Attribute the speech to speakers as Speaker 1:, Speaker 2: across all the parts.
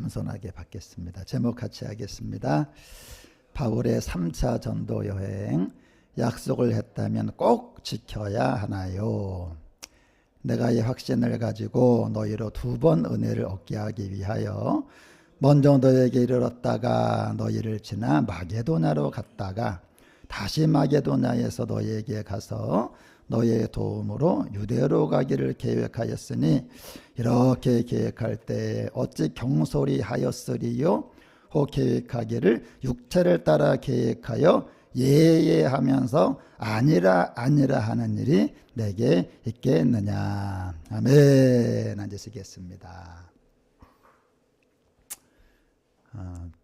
Speaker 1: 겸손하게 받겠습니다. 제목 같이 하겠습니다. 바울의 3차 전도 여행. 약속을 했다면 꼭 지켜야 하나요? 내가 이 확신을 가지고 너희로 2번 은혜를 얻게 하기 위하여 먼저 너희에게 이르렀다가 너희를 지나 마게도냐로 갔다가 다시 마게도냐에서 너희에게 가서 너희의 도움으로 유대로 가기를 계획하였으니 이렇게 계획할 때 어찌 경솔히 하였으리요? 혹 계획하기를 육체를 따라 계획하여 예예하면서 아니라 하는 일이 내게 있겠느냐. 아멘. 앉으시겠습니다.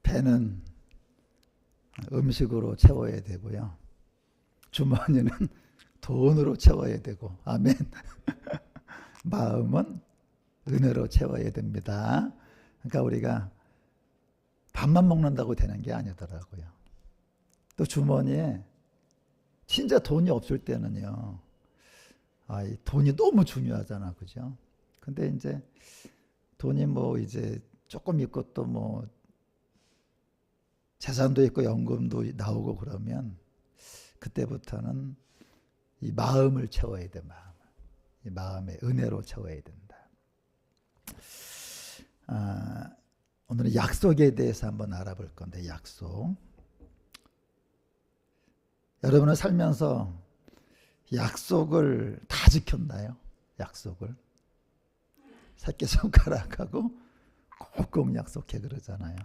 Speaker 1: 배는 음식으로 채워야 되고요. 주머니는 돈으로 채워야 되고, 아멘. 마음은 은혜로 채워야 됩니다. 그러니까 우리가 밥만 먹는다고 되는 게 아니더라고요. 또 주머니에 진짜 돈이 없을 때는요, 이 돈이 너무 중요하잖아, 그죠? 근데 이제 돈이 이제 조금 있고 또 재산도 있고 연금도 나오고 그러면 그때부터는 이 마음을 채워야 돼, 마음을. 이 마음의 은혜로 채워야 된다. 오늘은 약속에 대해서 한번 알아볼 건데, 약속. 여러분은 살면서 약속을 다 지켰나요? 약속을. 새끼손가락하고 꼭 약속해 그러잖아요.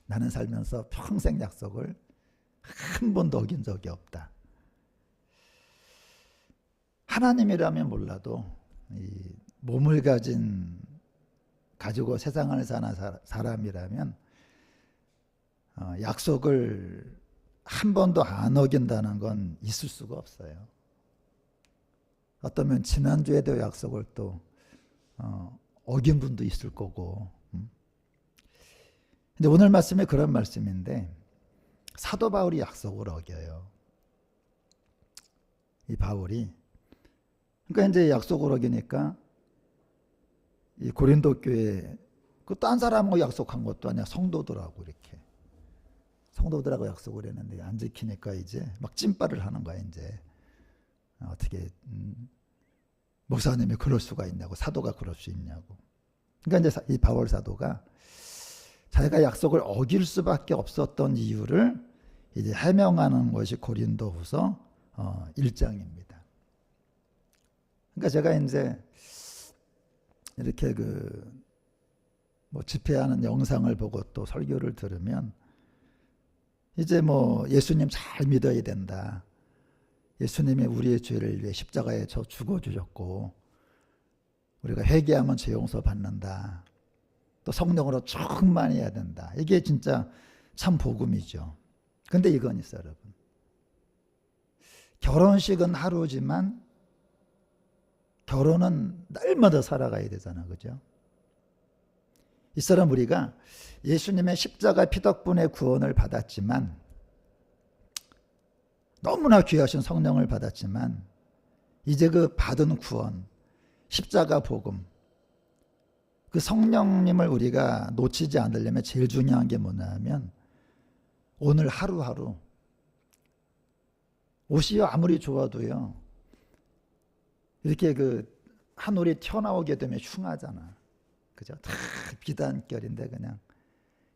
Speaker 1: 나는 살면서 평생 약속을 한 번도 어긴 적이 없다. 하나님이라면 몰라도 이 몸을 가지고 세상을 사는 사람이라면 약속을 한 번도 안 어긴다는 건 있을 수가 없어요. 어쩌면 지난주에도 약속을 또 어긴 분도 있을 거고. 근데 오늘 말씀이 그런 말씀인데 사도 바울이 약속을 어겨요. 이 바울이. 그러니까 이제 약속을 어기니까 이 고린도 교회 그 딴 사람하고 약속한 것도 아니야. 성도들하고 이렇게. 성도들하고 약속을 했는데 안 지키니까 이제 막 찐빠를 하는 거야, 이제. 어떻게 목사님이 그럴 수가 있냐고, 사도가 그럴 수 있냐고. 그러니까 이제 이 바울 사도가 자기가 약속을 어길 수밖에 없었던 이유를 이제 해명하는 것이 고린도후서 1장입니다. 그러니까 제가 이제 이렇게 집회하는 영상을 보고 또 설교를 들으면 이제 예수님 잘 믿어야 된다. 예수님이 우리의 죄를 위해 십자가에 죽어주셨고 우리가 회개하면 죄 용서 받는다. 또 성령으로 충만해야 된다. 이게 진짜 참 복음이죠. 근데 이건 있어요, 여러분. 결혼식은 하루지만 결혼은 날마다 살아가야 되잖아, 그죠? 이 사람 우리가 예수님의 십자가 피 덕분에 구원을 받았지만 너무나 귀하신 성령을 받았지만 이제 그 받은 구원, 십자가 복음, 그 성령님을 우리가 놓치지 않으려면 제일 중요한 게 뭐냐면 오늘 하루하루 옷이 아무리 좋아도요 이렇게 한 올이 튀어나오게 되면 흉하잖아. 그죠? 다 비단결인데 그냥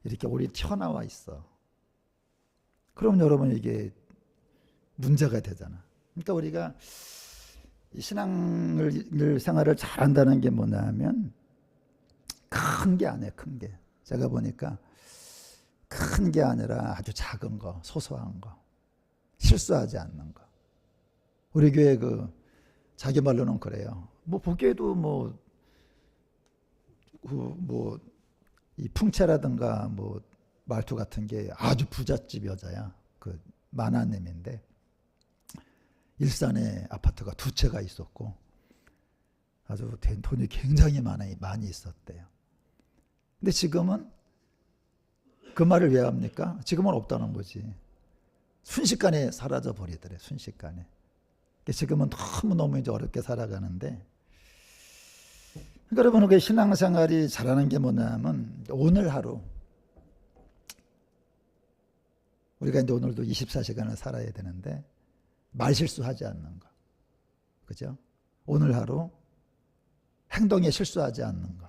Speaker 1: 이렇게 올이 튀어나와 있어. 그럼 여러분 이게 문제가 되잖아. 그러니까 우리가 신앙을 생활을 잘한다는 게 뭐냐면 큰 게 아니에요. 큰 게. 제가 보니까 큰 게 아니라 아주 작은 거, 소소한 거, 실수하지 않는 거. 우리 교회 자기 말로는 그래요. 보기에도 이 풍채라든가 말투 같은 게 아주 부잣집 여자야. 만화님인데 일산에 아파트가 2채가 있었고 아주 돈이 굉장히 많이 있었대요. 근데 지금은 그 말을 왜 합니까? 지금은 없다는 거지. 순식간에 사라져 버리더래. 순식간에. 지금은 너무 이제 어렵게 살아가는데 그러니까 여러분, 그 신앙생활이 잘하는 게 뭐냐면 오늘 하루, 우리가 이제 오늘도 24시간을 살아야 되는데 말실수하지 않는 거, 그죠? 오늘 하루 행동에 실수하지 않는 거.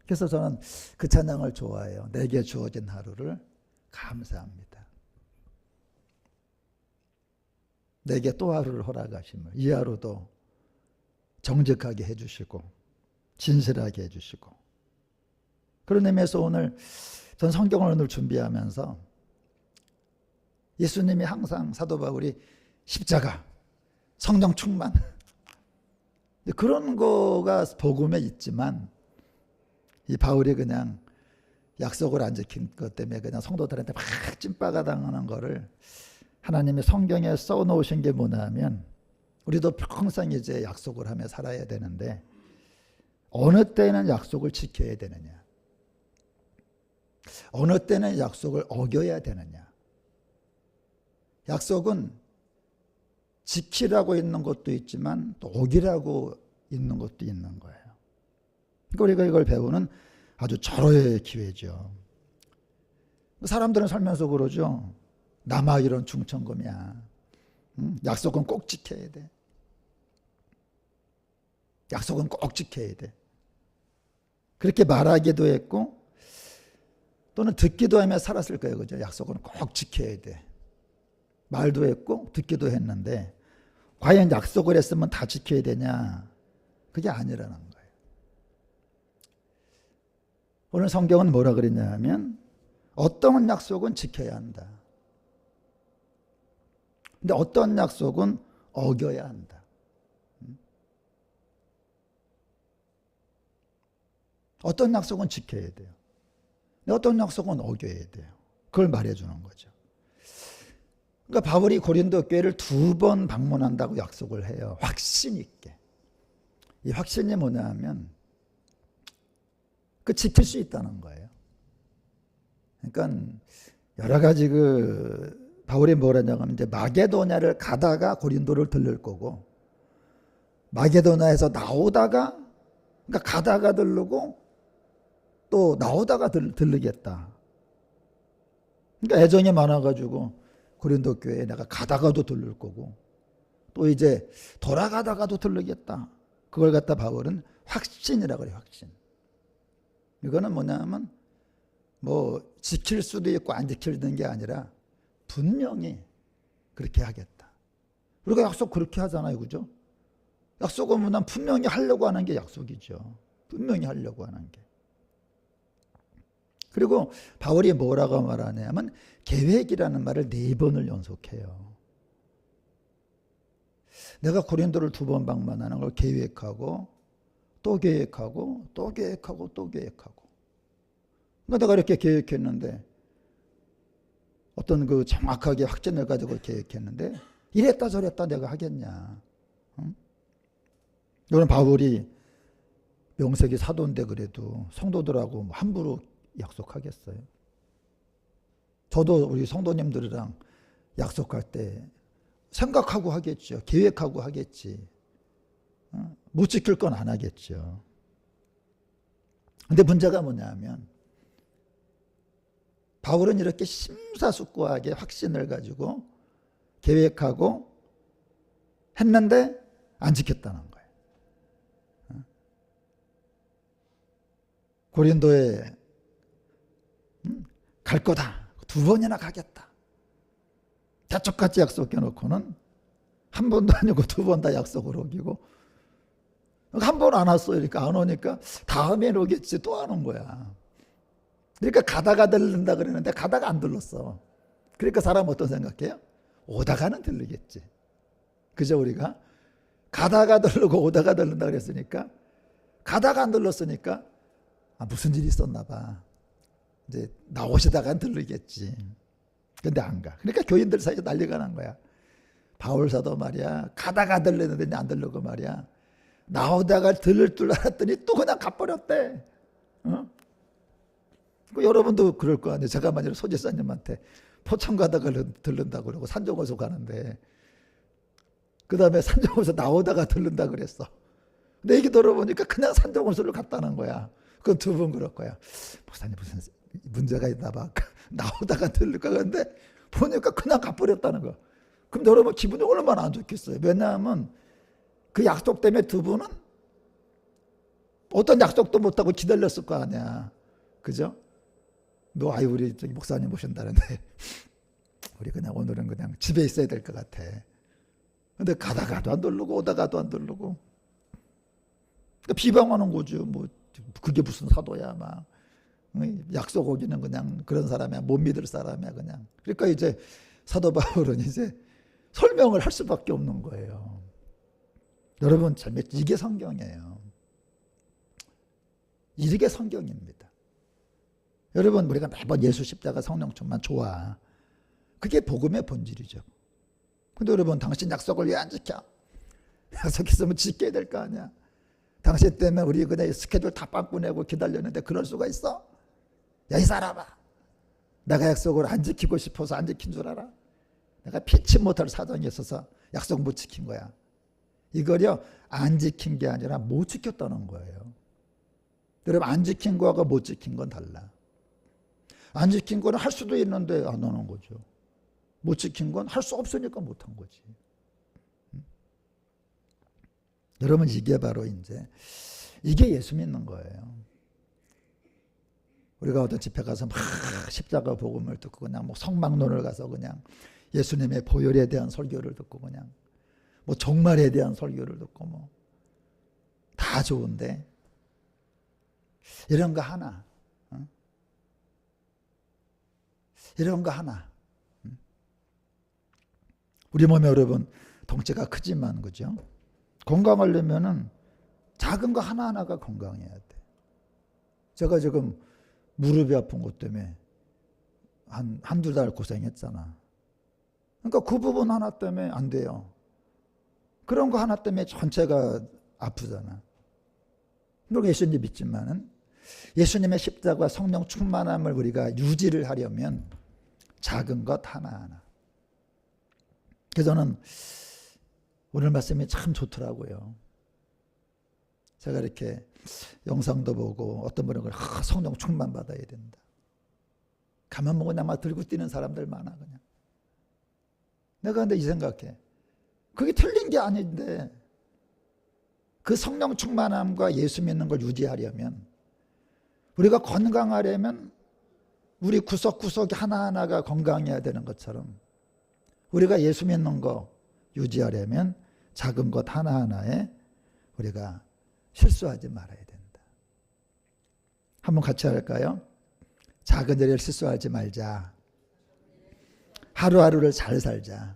Speaker 1: 그래서 저는 그 찬양을 좋아해요. 내게 주어진 하루를 감사합니다. 내게 또 하루를 허락하심을, 이 하루도 정직하게 해주시고 진실하게 해주시고. 그런 의미에서 오늘 전 성경을 오늘 준비하면서 예수님이 항상 사도 바울이 십자가, 성령 충만, 그런 거가 복음에 있지만 이 바울이 그냥 약속을 안 지킨 것 때문에 그냥 성도들한테 막 찐빠가 당하는 거를 하나님이 성경에 써놓으신 게 뭐냐면, 우리도 평생 이제 약속을 하며 살아야 되는데 어느 때는 약속을 지켜야 되느냐, 어느 때는 약속을 어겨야 되느냐. 약속은 지키라고 있는 것도 있지만 또 어기라고 있는 것도 있는 거예요. 그러니까 우리가 이걸 배우는 아주 절호의 기회죠. 사람들은 살면서 그러죠. 남아 이런 중천금이야. 약속은 꼭 지켜야 돼. 약속은 꼭 지켜야 돼. 그렇게 말하기도 했고 또는 듣기도 하며 살았을 거예요. 그죠? 약속은 꼭 지켜야 돼. 말도 했고 듣기도 했는데 과연 약속을 했으면 다 지켜야 되냐? 그게 아니라는 거예요. 오늘 성경은 뭐라 그랬냐 하면 어떤 약속은 지켜야 한다. 근데 어떤 약속은 어겨야 한다. 어떤 약속은 지켜야 돼요. 어떤 약속은 어겨야 돼요. 그걸 말해주는 거죠. 그러니까 바울이 고린도 교회를 2번 방문한다고 약속을 해요. 확신 있게. 이 확신이 뭐냐 하면 그 지킬 수 있다는 거예요. 그러니까 여러 가지 바울이 뭐라냐고 하면 이제 마게도냐를 가다가 고린도를 들를 거고, 마게도냐에서 나오다가, 그러니까 가다가 들르고 또 나오다가 들르겠다. 그러니까 애정이 많아가지고 고린도 교회에 내가 가다가도 들를 거고 또 이제 돌아가다가도 들르겠다. 그걸 갖다 바울은 확신이라고 그래요. 확신. 이거는 뭐냐면 뭐 지킬 수도 있고 안 지키는 게 아니라 분명히 그렇게 하겠다. 우리가 약속 그렇게 하잖아요. 그죠? 약속은 뭐냐면 분명히 하려고 하는 게 약속이죠. 분명히 하려고 하는 게. 그리고 바울이 뭐라고 말하냐면 계획이라는 말을 4번을 연속해요. 내가 고린도를 2번 방문하는 걸 계획하고 또 계획하고 또 계획하고 또 계획하고. 그러니까 내가 이렇게 계획했는데 어떤 정확하게 확신을 가지고 계획했는데 이랬다 저랬다 내가 하겠냐. 응? 이건 바울이 명색이 사도인데 그래도 성도들하고 함부로 약속하겠어요. 저도 우리 성도님들이랑 약속할 때 생각하고 하겠죠. 계획하고 하겠지. 못 지킬 건 안 하겠죠. 근데 문제가 뭐냐면 바울은 이렇게 심사숙고하게 확신을 가지고 계획하고 했는데 안 지켰다는 거예요. 고린도에 갈 거다. 2번이나 가겠다. 대쪽같이 약속해 놓고는 한 번도 아니고 2번 다 약속을 어기고 한 번 안 왔어요. 그러니까 안 오니까 다음엔 오겠지 또 안 온 거야. 그러니까 가다가 들른다 그랬는데 가다가 안 들렀어. 그러니까 사람 어떤 생각해요? 오다가는 들리겠지. 그죠? 우리가 가다가 들르고 오다가 들른다 그랬으니까 가다가 안 들렀으니까 무슨 일이 있었나 봐. 이제 나오시다가 들르겠지. 근데 안 가. 그러니까 교인들 사이에 난리가 난 거야. 바울 사도 말이야. 가다가 들렸는데 안 들르고 말이야. 나오다가 들을 줄 알았더니 또 그냥 가버렸대. 어? 여러분도 그럴 거 아니에요. 제가 만약에 소지사님한테 포천 가다가 들른다고 그러고 산정호수 가는데 그 다음에 산정호수 나오다가 들른다 그랬어. 내 얘기 들어보니까 그냥 산정원수를 갔다는 거야. 그건 두 번 그럴 거야. 목사님 무슨 문제가 있나 봐. 나오다가 들릴까 그런데 보니까 그냥 가버렸다는 거. 그럼 여러분 기분이 얼마나 안 좋겠어요. 왜냐하면 그 약속 때문에 두 분은 어떤 약속도 못하고 기다렸을 거 아니야. 그죠? 너 아유 우리 저기 목사님 오신다는데 우리 그냥 오늘은 그냥 집에 있어야 될 것 같아. 근데 가다가도 안 들르고 오다가도 안 들르고 그러니까 비방하는 거죠. 뭐 그게 무슨 사도야 막 약속 오기는 그냥 그런 사람이야. 못 믿을 사람이야 그냥. 그러니까 이제 사도 바울은 이제 설명을 할 수밖에 없는 거예요. 여러분 참 이게 성경이에요. 이게 성경입니다. 여러분 우리가 매번 예수 십자가 성령 충만 좋아. 그게 복음의 본질이죠. 근데 여러분 당신 약속을 왜 안 지켜? 약속했으면 지켜야 될 거 아니야. 당신 때문에 우리 그냥 스케줄 다 빵꾸내고 기다렸는데 그럴 수가 있어? 야 이 사람아, 내가 약속을 안 지키고 싶어서 안 지킨 줄 알아? 내가 피치 못할 사정이 있어서 약속 못 지킨 거야. 이걸요 안 지킨 게 아니라 못 지켰다는 거예요. 여러분 안 지킨 거하고 못 지킨 건 달라. 안 지킨 거는 할 수도 있는데 안 하는 거죠. 못 지킨 건 할 수 없으니까 못 한 거지. 여러분 이게 바로 이제 이게 예수 믿는 거예요. 우리가 어떤 집회 가서 막 십자가 복음을 듣고 그냥 뭐 성막론을 가서 그냥 예수님의 보혈에 대한 설교를 듣고 그냥 뭐 종말에 대한 설교를 듣고 뭐 다 좋은데 이런 거 하나, 이런 거 하나. 우리 몸에 여러분 덩치가 크지만 그죠? 건강하려면은 작은 거 하나하나가 건강해야 돼. 제가 지금 무릎이 아픈 것 때문에 한두 달 고생했잖아. 그러니까 그 부분 하나 때문에 안 돼요. 그런 거 하나 때문에 전체가 아프잖아. 물론 예수님 믿지만은 예수님의 십자가 성령 충만함을 우리가 유지를 하려면 작은 것 하나하나. 그래서 저는 오늘 말씀이 참 좋더라고요. 제가 이렇게 영상도 보고 어떤 분은 성령 충만 받아야 된다. 가만 보고 그냥 막 들고 뛰는 사람들 많아 그냥. 내가 근데 이 생각해. 그게 틀린 게 아닌데 그 성령 충만함과 예수 믿는 걸 유지하려면 우리가 건강하려면 우리 구석구석이 하나하나가 건강해야 되는 것처럼 우리가 예수 믿는 거 유지하려면 작은 것 하나하나에 우리가 실수하지 말아야 된다. 한번 같이 할까요? 작은 일을 실수하지 말자. 하루하루를 잘 살자.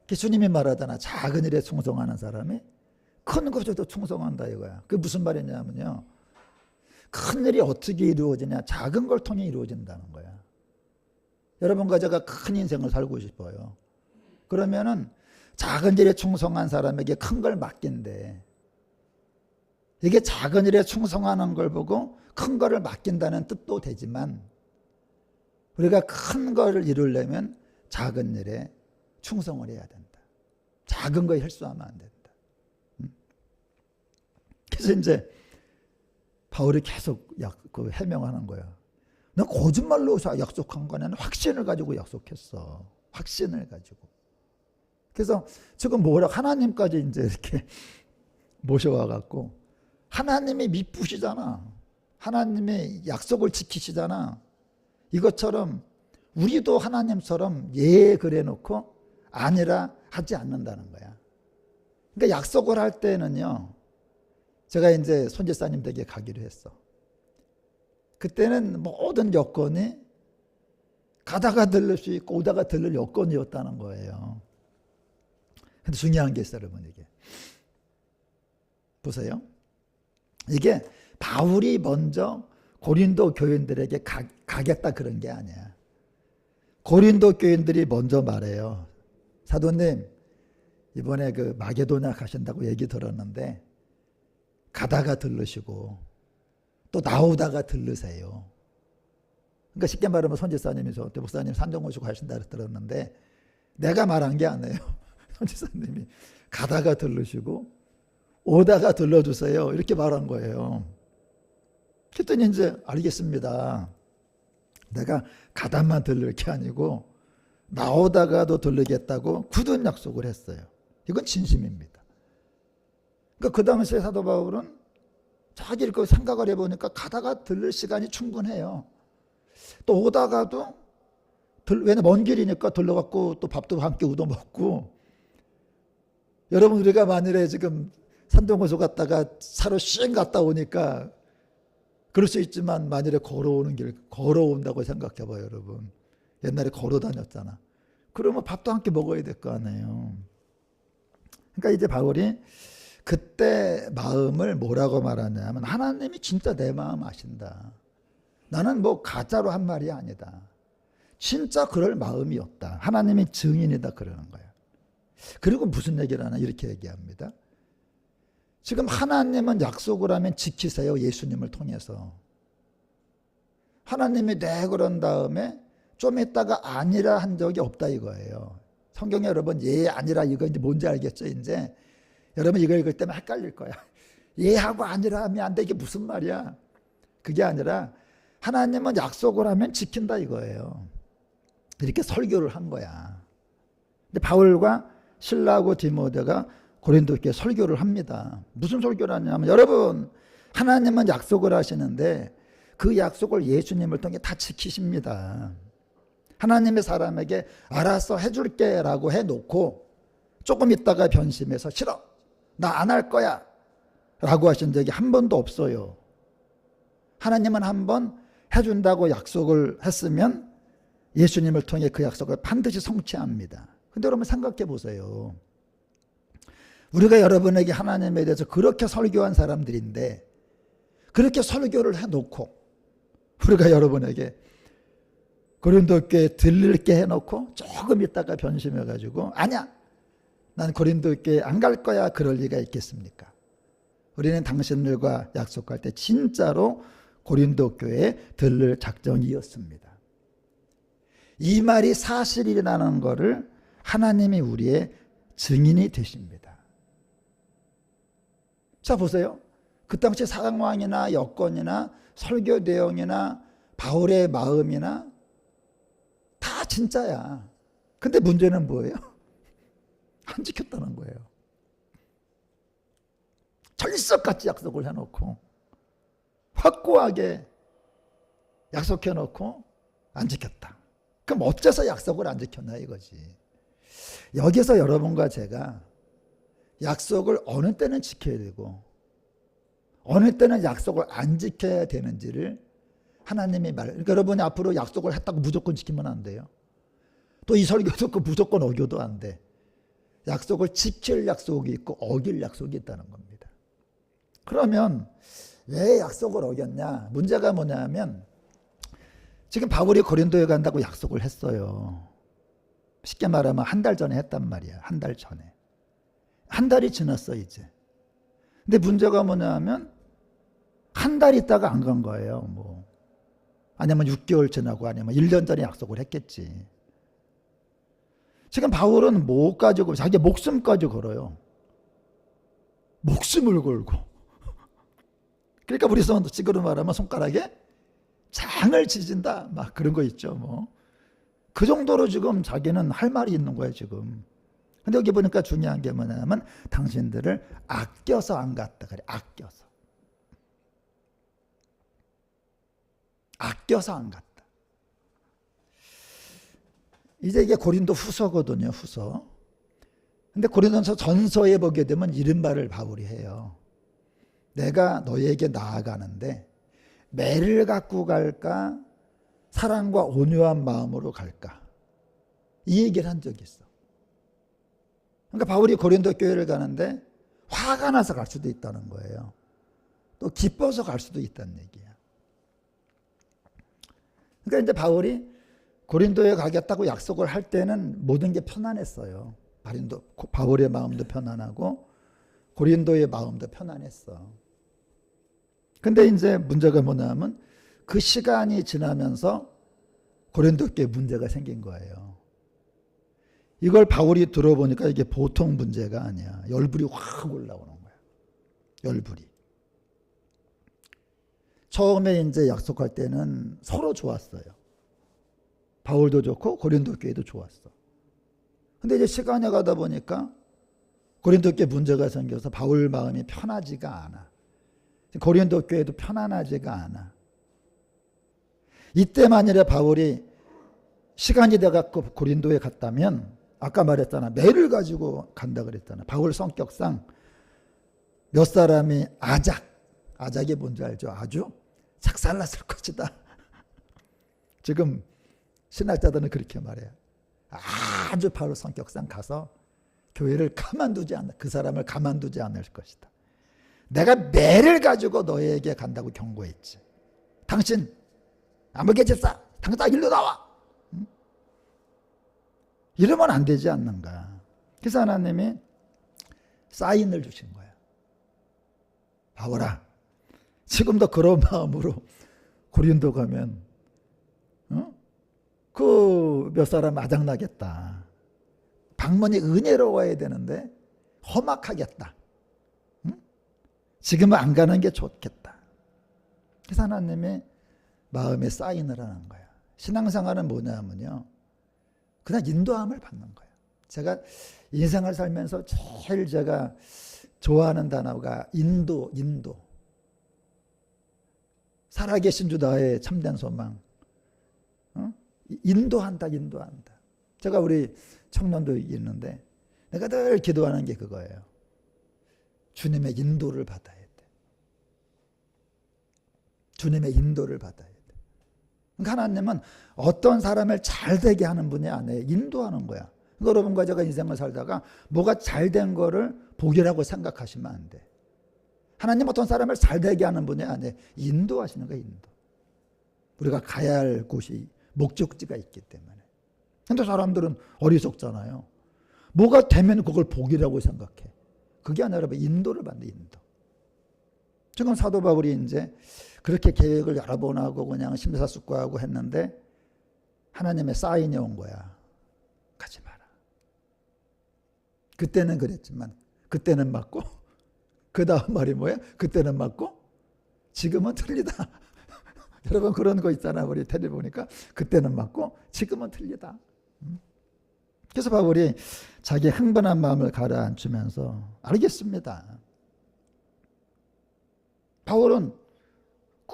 Speaker 1: 주님이 말하잖아. 작은 일에 충성하는 사람이 큰 것에도 충성한다 이거야. 그게 무슨 말이냐면요. 큰 일이 어떻게 이루어지냐. 작은 걸 통해 이루어진다는 거야. 여러분과 제가 큰 인생을 살고 싶어요. 그러면은 작은 일에 충성한 사람에게 큰 걸 맡긴대. 이게 작은 일에 충성하는 걸 보고 큰 거를 맡긴다는 뜻도 되지만 우리가 큰 거를 이루려면 작은 일에 충성을 해야 된다. 작은 거에 헬수하면 안 된다. 그래서 이제 바울이 계속 해명하는 거야. 너 거짓말로 약속한 거 아니야. 확신을 가지고 약속했어. 확신을 가지고. 그래서 지금 뭐라 하나님까지 이제 이렇게 모셔와갖고 하나님이 미쁘시잖아. 하나님의 약속을 지키시잖아. 이것처럼 우리도 하나님처럼 예 그래 놓고 아니라 하지 않는다는 거야. 그러니까 약속을 할 때는요. 제가 이제 손지사님 댁에 가기로 했어. 그때는 모든 여건이 가다가 들를 수 있고 오다가 들를 여건이었다는 거예요. 근데 중요한 게 있어요, 여러분. 이게 보세요. 이게 바울이 먼저 고린도 교인들에게 가겠다 그런 게 아니야. 고린도 교인들이 먼저 말해요. 사도님, 이번에 그 마게도냐 가신다고 얘기 들었는데 가다가 들르시고 또 나오다가 들르세요. 그러니까 쉽게 말하면 손지사님이 저한테 목사님 산정 오시고 가신다 들었는데 내가 말한 게 아니에요. 손지사님이 가다가 들르시고 오다가 들러주세요. 이렇게 말한 거예요. 그랬더니 이제 알겠습니다. 내가 가다만 들를 게 아니고 나오다가도 들르겠다고 굳은 약속을 했어요. 이건 진심입니다. 그러니까 그 당시에 사도 바울은 자기 그 생각을 해보니까 가다가 들를 시간이 충분해요. 또 오다가도 왜냐 먼 길이니까 들러갖고 또 밥도 함께 얻어먹고. 여러분 우리가 만일에 지금 산동호수 갔다가 차로 쉥 갔다 오니까 그럴 수 있지만 만일에 걸어오는 길 걸어온다고 생각해봐요. 여러분 옛날에 걸어 다녔잖아. 그러면 밥도 함께 먹어야 될 거 아니에요. 그러니까 이제 바울이 그때 마음을 뭐라고 말하냐면 하나님이 진짜 내 마음 아신다. 나는 뭐 가짜로 한 말이 아니다. 진짜 그럴 마음이었다. 하나님이 증인이다 그러는 거야. 그리고 무슨 얘기를 하나 이렇게 얘기합니다. 지금 하나님은 약속을 하면 지키세요. 예수님을 통해서. 하나님이 네 그런 다음에 좀 있다가 아니라 한 적이 없다 이거예요. 성경에 여러분 예 아니라 이거 이제 뭔지 알겠죠? 이제 여러분 이거 읽을 때만 헷갈릴 거야. 예하고 아니라 하면 안 돼. 이게 무슨 말이야? 그게 아니라 하나님은 약속을 하면 지킨다 이거예요. 이렇게 설교를 한 거야. 근데 바울과 실라하고 디모데가 고린도 교회에 설교를 합니다. 무슨 설교를 하냐면 여러분 하나님은 약속을 하시는데 그 약속을 예수님을 통해 다 지키십니다. 하나님의 사람에게 알아서 해줄게 라고 해놓고 조금 있다가 변심해서 싫어 나 안 할 거야 라고 하신 적이 한 번도 없어요. 하나님은 한 번 해준다고 약속을 했으면 예수님을 통해 그 약속을 반드시 성취합니다. 근데 여러분 생각해 보세요. 우리가 여러분에게 하나님에 대해서 그렇게 설교한 사람들인데 그렇게 설교를 해놓고 우리가 여러분에게 고린도 교회에 들릴게 해놓고 조금 있다가 변심해가지고 아니야 난 고린도 교회에 안 갈 거야 그럴 리가 있겠습니까? 우리는 당신들과 약속할 때 진짜로 고린도 교회에 들를 작정이었습니다. 이 말이 사실이라는 것을 하나님이 우리의 증인이 되십니다. 자 보세요. 그 당시 상황이나 여건이나 설교 내용이나 바울의 마음이나 다 진짜야. 근데 문제는 뭐예요? 안 지켰다는 거예요. 철석같이 약속을 해놓고 확고하게 약속해놓고 안 지켰다. 그럼 어째서 약속을 안 지켰나 이거지. 여기서 여러분과 제가 약속을 어느 때는 지켜야 되고 어느 때는 약속을 안 지켜야 되는지를 하나님이 그러니까 여러분이 앞으로 약속을 했다고 무조건 지키면 안 돼요. 또 이 설교 듣고 무조건 어겨도 안 돼. 약속을 지킬 약속이 있고 어길 약속이 있다는 겁니다. 그러면 왜 약속을 어겼냐? 문제가 뭐냐면 지금 바울이 고린도에 간다고 약속을 했어요. 쉽게 말하면 한 달 전에 했단 말이야. 한 달 전에. 한 달이 지났어 이제. 근데 문제가 뭐냐면 한 달 있다가 안 간 거예요. 뭐 아니면 6개월 지나고 아니면 1년 전에 약속을 했겠지. 지금 바울은 뭐 가지고 자기 목숨까지 걸어요. 목숨을 걸고. 그러니까 우리 지금으로 말하면 손가락에 장을 지진다. 막 그런 거 있죠. 뭐. 그 정도로 지금 자기는 할 말이 있는 거예요 지금. 근데 여기 보니까 중요한 게 뭐냐면 당신들을 아껴서 안 갔다 그래. 아껴서. 아껴서 안 갔다. 이제 이게 고린도 후서거든요. 후서. 근데 고린도서 전서에 보게 되면 이런 말을 바울이 해요. 내가 너에게 나아가는데 매를 갖고 갈까? 사랑과 온유한 마음으로 갈까? 이 얘기를 한 적이 있어. 그러니까 바울이 고린도 교회를 가는데 화가 나서 갈 수도 있다는 거예요. 또 기뻐서 갈 수도 있다는 얘기야. 그러니까 이제 바울이 고린도에 가겠다고 약속을 할 때는 모든 게 편안했어요. 바울의 마음도 편안하고 고린도의 마음도 편안했어. 근데 이제 문제가 뭐냐면 그 시간이 지나면서 고린도 교회에 문제가 생긴 거예요. 이걸 바울이 들어보니까 이게 보통 문제가 아니야. 열불이 확 올라오는 거야. 열불이. 처음에 이제 약속할 때는 서로 좋았어요. 바울도 좋고 고린도 교회도 좋았어. 근데 이제 시간이 가다 보니까 고린도 교회 문제가 생겨서 바울 마음이 편하지가 않아. 고린도 교회도 편안하지가 않아. 이때 만일에 바울이 시간이 돼갖고 고린도에 갔다면 아까 말했잖아. 매를 가지고 간다 그랬잖아. 바울 성격상 몇 사람이 아작이 뭔지 알죠? 아주 작살났을 것이다. 지금 신학자들은 그렇게 말해요. 아주 바울 성격상 가서 교회를 가만두지 않아. 그 사람을 가만두지 않을 것이다. 내가 매를 가지고 너에게 간다고 경고했지. 당신 아무개 집사 당장 일로 나와. 응? 이러면 안 되지 않는가. 그래서 하나님이 사인을 주신 거야. 바울아, 지금도 그런 마음으로 고린도 가면 그 몇 사람 아작나겠다. 방문이 은혜로워야 되는데 험악하겠다. 응? 지금은 안 가는 게 좋겠다. 그래서 하나님이 마음에 사인을 하는 거야. 신앙생활은 뭐냐면요, 그냥 인도함을 받는 거야. 제가 인생을 살면서 제일 제가 좋아하는 단어가 인도. 살아계신 주 나의 참된 소망. 인도한다. 제가 우리 청년도 있는데 내가 늘 기도하는 게 그거예요. 주님의 인도를 받아야 돼. 주님의 인도를 받아야 돼. 그러니까 하나님은 어떤 사람을 잘 되게 하는 분이 아니에요. 인도하는 거야. 그러니까 여러분과 제가 인생을 살다가 뭐가 잘 된 거를 복이라고 생각하시면 안 돼. 하나님 어떤 사람을 잘 되게 하는 분이 아니에요. 인도하시는 거예요. 인도. 우리가 가야 할 곳이 목적지가 있기 때문에. 근데 사람들은 어리석잖아요. 뭐가 되면 그걸 복이라고 생각해. 그게 아니라 인도를 받는 인도. 지금 사도 바울이 이제 그렇게 계획을 여러 번 하고 그냥 심사숙고하고 했는데 하나님의 사인이 온 거야. 가지 마라. 그때는 그랬지만 그때는 맞고 그 다음 말이 뭐야? 그때는 맞고 지금은 틀리다. 여러분 그런 거 있잖아. 우리 텔레 보니까 그때는 맞고 지금은 틀리다. 그래서 바울이 자기 흥분한 마음을 가라앉히면서 알겠습니다. 바울은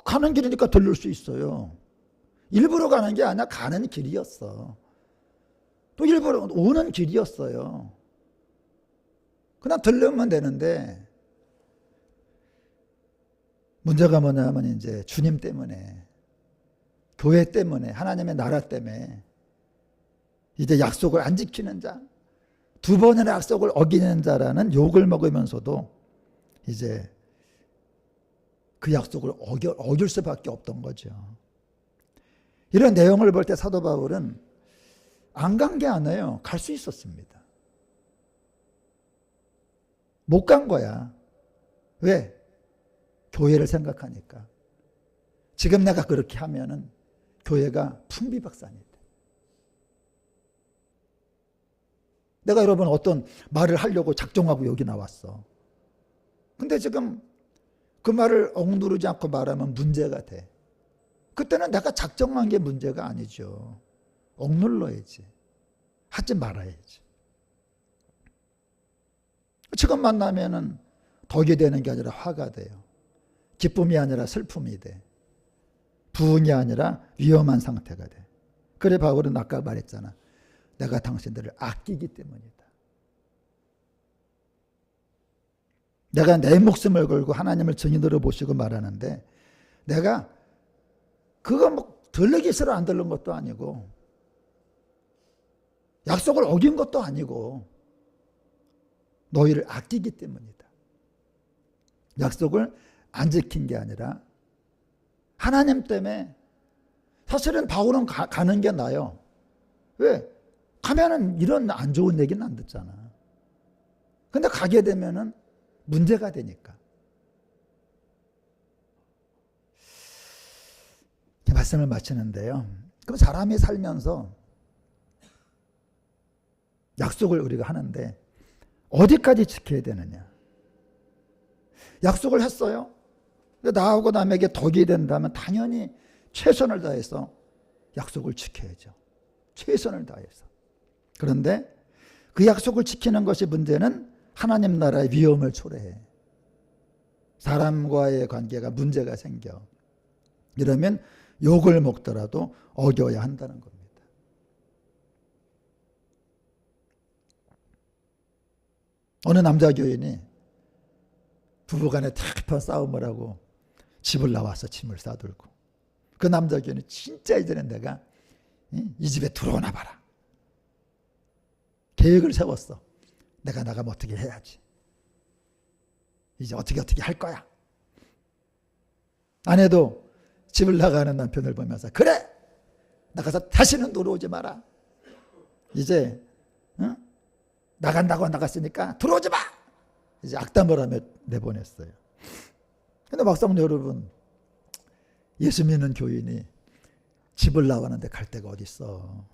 Speaker 1: 가는 길이니까 들릴 수 있어요. 일부러 가는 게 아니라 가는 길이었어. 또 일부러 오는 길이었어요. 그냥 들르면 되는데 문제가 뭐냐면 이제 주님 때문에, 교회 때문에, 하나님의 나라 때문에 이제 약속을 안 지키는 자, 두 번의 약속을 어기는 자라는 욕을 먹으면서도 이제 그 약속을 어길 수밖에 없던 거죠. 이런 내용을 볼 때 사도 바울은 안 간 게 아니에요. 갈 수 있었습니다. 못 간 거야. 왜? 교회를 생각하니까. 지금 내가 그렇게 하면은 교회가 풍비박산이 돼. 내가 여러분 어떤 말을 하려고 작정하고 여기 나왔어. 근데 지금 그 말을 억누르지 않고 말하면 문제가 돼. 그때는 내가 작정한 게 문제가 아니죠. 억눌러야지. 하지 말아야지. 지금 만나면은 덕이 되는 게 아니라 화가 돼요. 기쁨이 아니라 슬픔이 돼. 부흥이 아니라 위험한 상태가 돼. 그래 바울은 아까 말했잖아. 내가 당신들을 아끼기 때문이다. 내가 내 목숨을 걸고 하나님을 증인으로 모시고 말하는데 내가 그거 뭐 들르기 싫어 안 들른 것도 아니고 약속을 어긴 것도 아니고 너희를 아끼기 때문이다. 약속을 안 지킨 게 아니라 하나님 때문에. 사실은 바울은 가는 게 나아요. 왜? 가면은 이런 안 좋은 얘기는 안 듣잖아. 근데 가게 되면은 문제가 되니까. 말씀을 마치는데요. 그럼 사람이 살면서 약속을 우리가 하는데 어디까지 지켜야 되느냐? 약속을 했어요. 근데 나하고 남에게 덕이 된다면 당연히 최선을 다해서 약속을 지켜야죠. 최선을 다해서. 그런데 그 약속을 지키는 것이 문제는 하나님 나라의 위험을 초래해. 사람과의 관계가 문제가 생겨. 이러면 욕을 먹더라도 어겨야 한다는 겁니다. 어느 남자 교인이 부부간에 대판 싸움을 하고 집을 나와서 짐을 싸들고, 그 남자 교인이 진짜 이제는 내가 이 집에 들어오나 봐라. 계획을 세웠어. 내가 나가면 어떻게 해야지. 이제 어떻게 할 거야. 아내도 집을 나가는 남편을 보면서 그래, 나가서 다시는 들어오지 마라. 이제 나간다고 나갔으니까 들어오지 마. 이제 악담을 하며 내보냈어요. 근데 막상 여러분, 예수 믿는 교인이 집을 나가는데 갈 데가 어디 있어.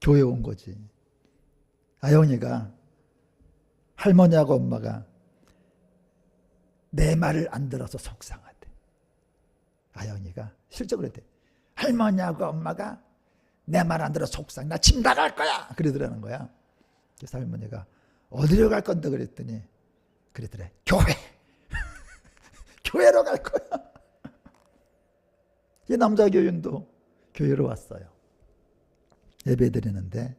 Speaker 1: 교회 온 거지. 아영이가, 할머니하고 엄마가 내 말을 안 들어서 속상하대. 아영이가 실제 그랬대. 할머니하고 엄마가 내 말 안 들어 속상. 나 집 나갈 거야. 그러더라는 거야. 그래서 할머니가 어디로 갈 건데 그랬더니 그러더래. 교회. 교회로 갈 거야. 이 남자 교인도 교회로 왔어요. 예배 드리는데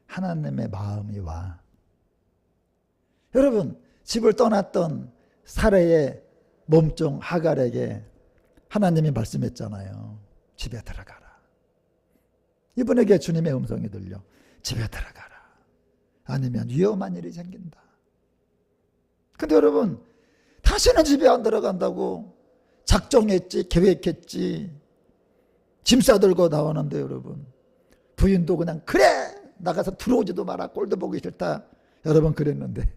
Speaker 1: 하나님의 마음이 와. 여러분, 집을 떠났던 사레의 몸종 하갈에게 하나님이 말씀했잖아요. 집에 들어가라. 이분에게 주님의 음성이 들려. 집에 들어가라. 아니면 위험한 일이 생긴다. 근데 여러분, 다시는 집에 안 들어간다고 작정했지, 계획했지, 짐 싸들고 나오는데 여러분, 부인도 그냥 그래, 나가서 들어오지도 마라, 꼴도 보기 싫다, 여러분 그랬는데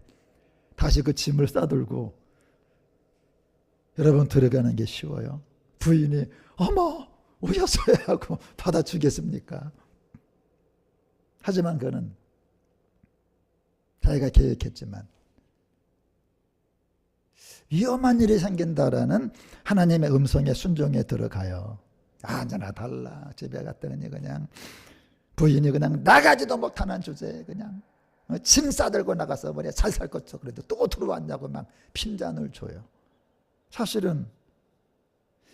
Speaker 1: 다시 그 짐을 싸들고 여러분 들어가는 게 쉬워요? 부인이 어머 오셨어요 하고 받아주겠습니까? 하지만 그는 자기가 계획했지만 위험한 일이 생긴다라는 하나님의 음성에 순종해 들어가요. 아니나 달라. 집에 갔더니 그냥 부인이 그냥 나가지도 못하는 주제에 그냥 짐 싸들고 나가서 뭐냐 살살 껐죠. 그래도 또 들어왔냐고 막 핀잔을 줘요. 사실은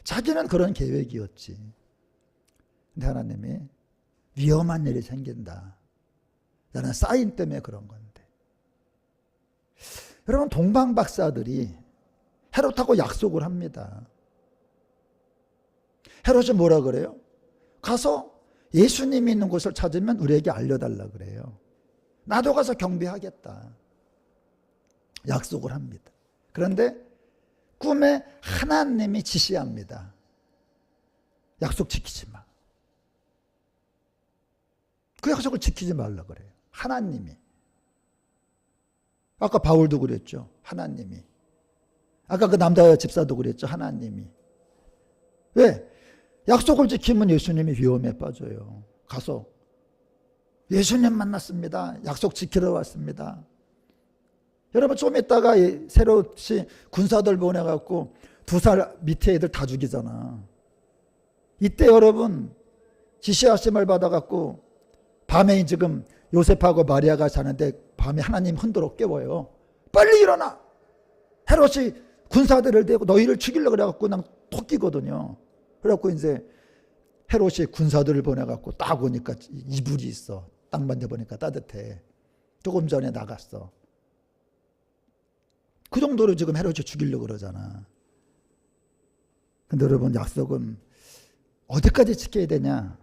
Speaker 1: 자기는 그런 계획이었지. 근데 하나님이 위험한 일이 생긴다 라는 사인 때문에 그런 건데, 여러분 동방 박사들이 헤롯하고 약속을 합니다. 헤롯이 뭐라 그래요? 가서 예수님이 있는 곳을 찾으면 우리에게 알려달라 그래요. 나도 가서 경배하겠다. 약속을 합니다. 그런데 꿈에 하나님이 지시합니다. 약속 지키지 마. 그 약속을 지키지 말라 그래요. 하나님이. 아까 바울도 그랬죠. 하나님이. 아까 그 남자 집사도 그랬죠. 하나님이. 왜? 약속을 지키면 예수님이 위험에 빠져요. 가서 예수님 만났습니다. 약속 지키러 왔습니다. 여러분 좀 있다가 헤롯이 군사들 보내갖고 2살 밑에 애들 다 죽이잖아. 이때 여러분 지시하심을 받아갖고 밤에 지금 요셉하고 마리아가 자는데 밤에 하나님 흔들어 깨워요. 빨리 일어나. 헤롯이 군사들을 대고 너희를 죽이려고 그래갖고 그냥 토끼거든요. 그래갖고 이제 헤롯이 군사들을 보내갖고 딱 오니까 이불이 있어. 딱 만져보니까 따뜻해. 조금 전에 나갔어. 그 정도로 지금 헤롯이 죽이려고 그러잖아. 근데 여러분 약속은 어디까지 지켜야 되냐?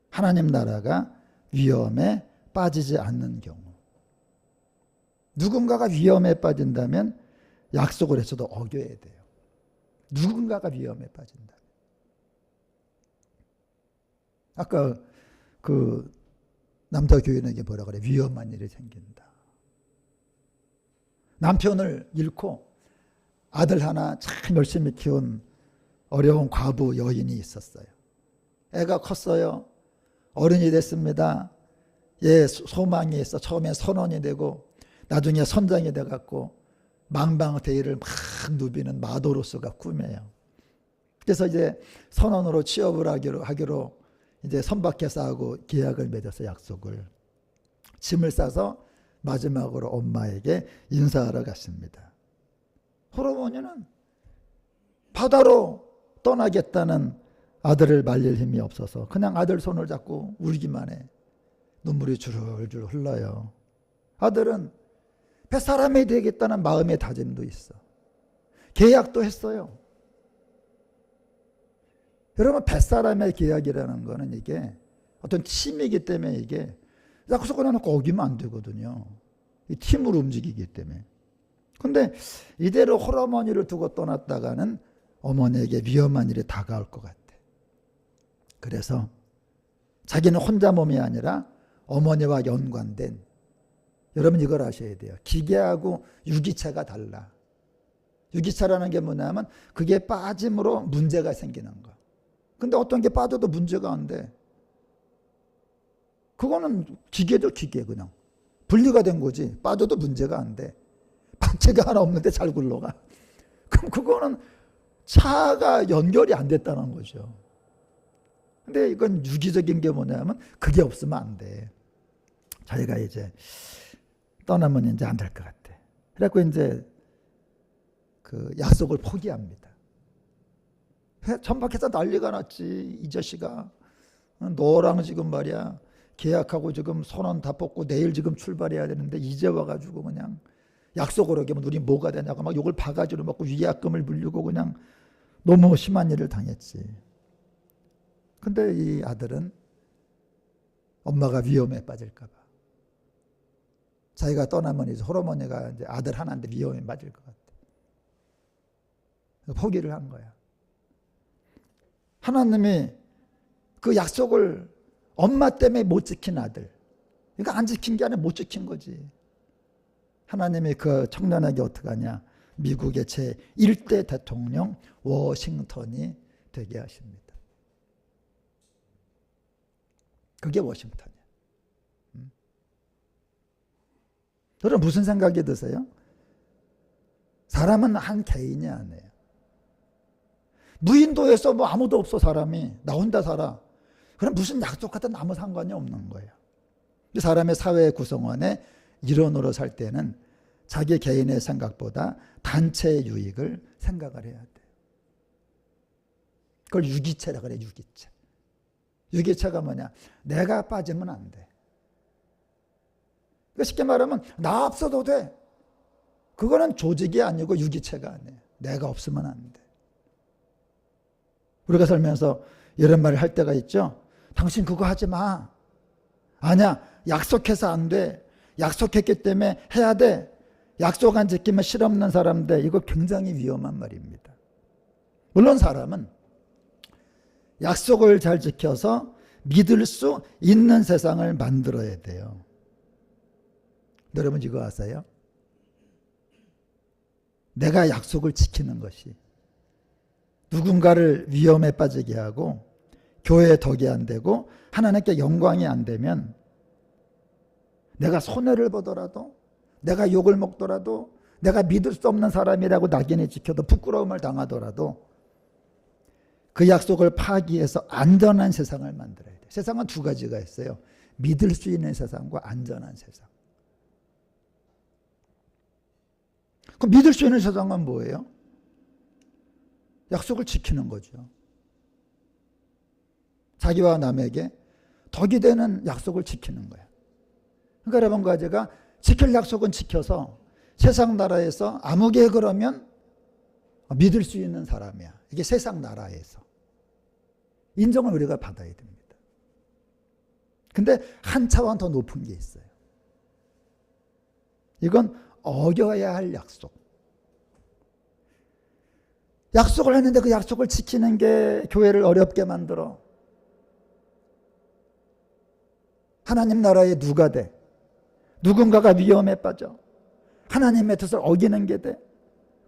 Speaker 1: 하나님 나라가 위험에 빠지지 않는 경우. 누군가가 위험에 빠진다면 약속을 해서도 어겨야 돼요. 누군가가 위험에 빠진다. 아까 그 남자 교인에게 뭐라 그래? 위험한 일이 생긴다. 남편을 잃고 아들 하나 참 열심히 키운 어려운 과부 여인이 있었어요. 애가 컸어요. 어른이 됐습니다. 소망이 있어. 처음엔 선원이 되고 나중에 선장이 돼갖고 망방대의를 막 누비는 마도로스가 꿈이에요. 그래서 이제 선원으로 취업을 하기로 이제 선박회사 하고 계약을 맺어서 약속을. 짐을 싸서 마지막으로 엄마에게 인사하러 갔습니다. 호르몬이는 바다로 떠나겠다는 아들을 말릴 힘이 없어서 그냥 아들 손을 잡고 울기만 해. 눈물이 줄줄 흘러요. 아들은 뱃사람이 되겠다는 마음의 다짐도 있어. 계약도 했어요. 여러분, 뱃사람의 계약이라는 거는 이게 어떤 팀이기 때문에 이게 약속을 해놓고 어기면 안 되거든요. 이 팀으로 움직이기 때문에. 근데 이대로 홀어머니를 두고 떠났다가는 어머니에게 위험한 일이 다가올 것 같아. 그래서 자기는 혼자 몸이 아니라 어머니와 연관된, 여러분 이걸 아셔야 돼요. 기계하고 유기체가 달라. 유기체라는 게 뭐냐면 그게 빠짐으로 문제가 생기는 거. 근데 어떤 게 빠져도 문제가 안 돼. 그거는 기계죠, 기계. 그냥 분리가 된 거지. 빠져도 문제가 안 돼. 반체가 하나 없는데 잘 굴러가. 그럼 그거는 차가 연결이 안 됐다는 거죠. 근데 이건 유기적인 게 뭐냐면 그게 없으면 안 돼. 자기가 이제 떠나면 이제 안 될 것 같아. 그래갖고 이제 그 약속을 포기합니다. 천박해서 난리가 났지. 이 자식아, 너랑 지금 말이야 계약하고 지금 선언 다 뽑고 내일 지금 출발해야 되는데 이제 와가지고 그냥 약속을 어기면 우리 뭐가 되냐고 막 욕을 바가지로 먹고 위약금을 물리고 그냥 너무 심한 일을 당했지. 근데 이 아들은 엄마가 위험에 빠질까 봐, 자기가 떠나면 이제 호르몬이가 이제 아들 하나인데 위험에 빠질 것 같아. 포기를 한 거야. 하나님이 그 약속을 엄마 때문에 못 지킨 아들, 그러니까 안 지킨 게 아니라 못 지킨 거지. 하나님이 그 청년에게 어떻게 하냐, 미국의 제1대 대통령 워싱턴이 되게 하십니다. 그게 워싱턴이야. 여러분 무슨 생각이 드세요? 사람은 한 개인이 아니에요. 무인도에서 뭐 아무도 없어, 사람이. 나 혼자 살아. 그럼 무슨 약속 같은 아무 상관이 없는 거예요. 사람의 사회 구성원의 일원으로 살 때는 자기 개인의 생각보다 단체의 유익을 생각을 해야 돼요. 그걸 유기체라 그래, 유기체. 유기체가 뭐냐? 내가 빠지면 안 돼. 그러니까 쉽게 말하면 나 없어도 돼. 그거는 조직이 아니고 유기체가 아니에요. 내가 없으면 안 돼. 우리가 살면서 이런 말을 할 때가 있죠. 당신 그거 하지 마. 아니야, 약속해서 안 돼. 약속했기 때문에 해야 돼. 약속 안 지키면 실없는 사람 돼. 이거 굉장히 위험한 말입니다. 물론 사람은 약속을 잘 지켜서 믿을 수 있는 세상을 만들어야 돼요. 여러분 이거 아세요? 내가 약속을 지키는 것이 누군가를 위험에 빠지게 하고 교회에 덕이 안 되고 하나님께 영광이 안 되면 내가 손해를 보더라도, 내가 욕을 먹더라도, 내가 믿을 수 없는 사람이라고 낙인을 지켜도 부끄러움을 당하더라도 그 약속을 파기해서 안전한 세상을 만들어야 돼요. 세상은 두 가지가 있어요. 믿을 수 있는 세상과 안전한 세상. 그럼 믿을 수 있는 세상은 뭐예요? 약속을 지키는 거죠. 자기와 남에게 덕이 되는 약속을 지키는 거예요. 그러니까 여러분과 제가 지킬 약속은 지켜서 세상 나라에서 아무개 그러면 믿을 수 있는 사람이야. 이게 세상 나라에서 인정을 우리가 받아야 됩니다. 근데 한 차원 더 높은 게 있어요. 이건 어겨야 할 약속. 약속을 했는데 그 약속을 지키는 게 교회를 어렵게 만들어. 하나님 나라에 누가 돼? 누군가가 위험에 빠져. 하나님의 뜻을 어기는 게 돼.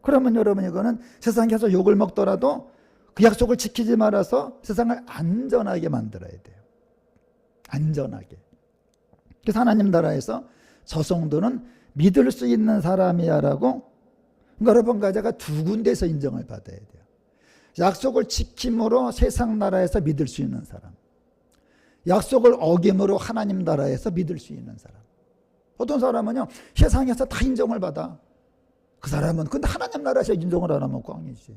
Speaker 1: 그러면 여러분 이거는 세상에서 욕을 먹더라도 그 약속을 지키지 말아서 세상을 안전하게 만들어야 돼요. 안전하게. 그래서 하나님 나라에서 저 정도는 믿을 수 있는 사람이야라고. 그러니까 여러분 가자가 두 군데서 인정을 받아야 돼요. 약속을 지킴으로 세상 나라에서 믿을 수 있는 사람, 약속을 어김으로 하나님 나라에서 믿을 수 있는 사람. 어떤 사람은요 세상에서 다 인정을 받아. 그 사람은 근데 하나님 나라에서 인정을 안 하면 꽝이지.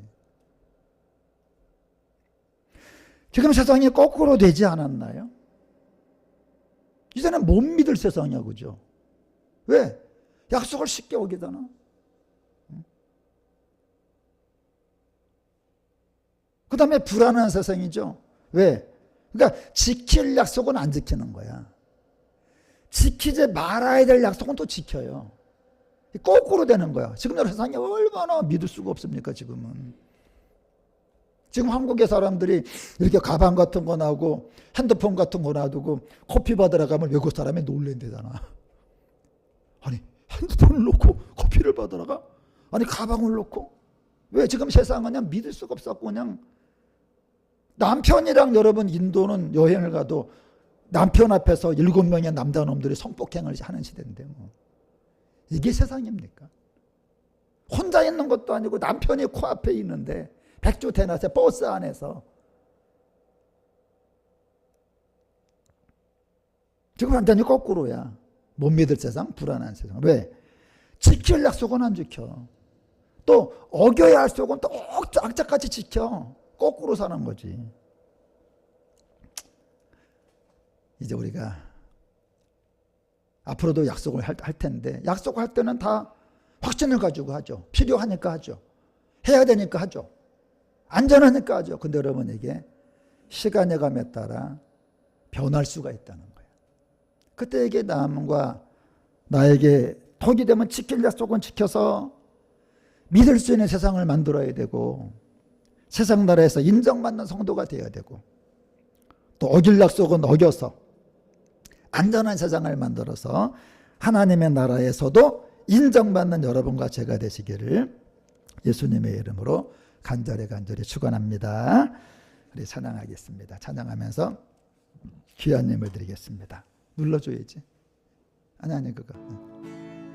Speaker 1: 지금 세상이 거꾸로 되지 않았나요? 이제는 못 믿을 세상이야, 그죠? 왜? 약속을 쉽게 어기잖아. 그 다음에 불안한 세상이죠. 왜? 그러니까 지킬 약속은 안 지키는 거야. 지키지 말아야 될 약속은 또 지켜요. 거꾸로 되는 거야. 지금 세상이 얼마나 믿을 수가 없습니까, 지금은. 지금 한국의 사람들이 이렇게 가방 같은 거 놔두고 핸드폰 같은 거 놔두고 커피 받으러 가면 외국 사람이 놀랜대잖아. 아니 핸드폰을 놓고 커피를 받으러 가? 아니 가방을 놓고? 왜? 지금 세상은 그냥 믿을 수가 없었고 그냥 남편이랑 여러분 인도는 여행을 가도 남편 앞에서 7명의 남자놈들이 성폭행을 하는 시대인데 뭐. 이게 세상입니까? 혼자 있는 것도 아니고 남편이 코앞에 있는데 백주 대낮에 버스 안에서. 지금 완전히 거꾸로야. 못 믿을 세상, 불안한 세상. 왜? 지킬 약속은 안 지켜. 또 어겨야 할 약속은 또 악착같이 지켜. 거꾸로 사는 거지. 이제 우리가 앞으로도 약속을 할 텐데 약속할 때는 다 확신을 가지고 하죠. 필요하니까 하죠. 해야 되니까 하죠. 안전하니까 하죠. 근데 여러분 이게 시간의 감에 따라 변할 수가 있다는 거예요. 그때 이게 남과 나에게 덕이 되면 지킬 약속은 지켜서 믿을 수 있는 세상을 만들어야 되고 세상 나라에서 인정받는 성도가 되어야 되고 또 어길 약속은 어겨서 안전한 세상을 만들어서 하나님의 나라에서도 인정받는 여러분과 제가 되시기를 예수님의 이름으로 간절히 축원합니다. 우리 찬양하겠습니다. 찬양하면서 귀한 예물 드리겠습니다. 눌러줘야지. 아니 그거.